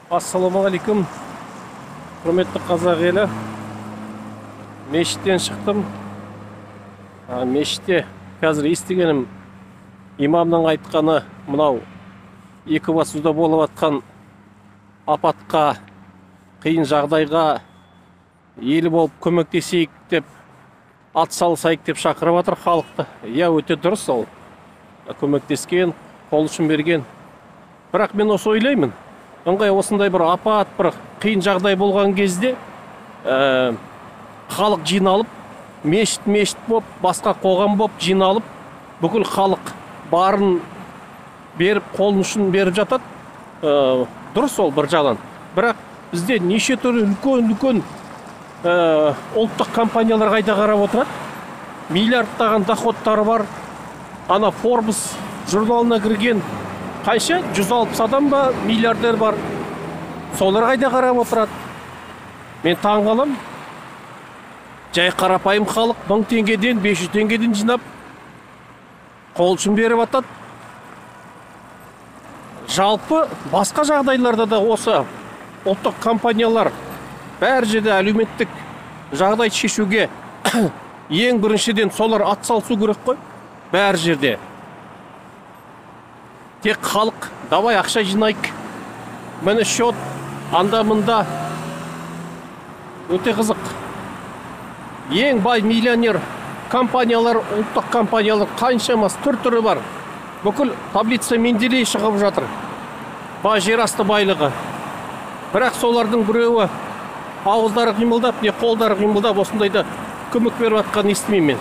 Ассалаумағалейкум, құрметті қазақ елі. Мешіттен шықтым. Мешітте қазір естігенім имамның айтқаны мынау Екібастұзда болып атқан апатқа, қиын жағдайға ел болып көмектесейік деп, атсалысайық деп шақырып жатыр халықты. Өте дұрыс, ол көмектескен, қол ұшын берген. Бірақ мен осы ойлаймын, осындай бір апат, бір қиын жағдай болған кезде халық жиналып, мешіт боп, басқа қоғам боп жиналып, бүкіл халық барын беріп, қолын ұшын беріп жатады. Дұрыс ол бір жағынан. Бірақ бізде неше түрлі үлкен ұлттық компаниялар қайда қарап отырады. Миллиардтаған доходтары бар. Ана Forbes журналына кірген қанша? 160 адам ба, миллиардер бар. Солар қайда қарап отырады. Мен таң қалам. Жай қарапайым халық 1000 теңгеден 500 теңгеден жинап қол ұшын беріп атады. Жалпы басқа жағдайларда да осы ұлттық компаниялар бәр жерде әлеуметтік жағдай шешуге ең біріншіден солар атсалысу керек қой. Бәр жерде. Тек халық, давай ақша жинайық. Міне счет анда-мында. Өте қызық. Ең бай миллионер компаниялар, ұлттық компаниялар қаншамас түр-түрі бар. Бүкіл таблица Менделей шығып жатыр. Жер асты байлығы. Бірақ солардың біреуі ауыздары қимылдап, не қолдары қимылдап, осындайда көмек беріп атқан естімеймін мен.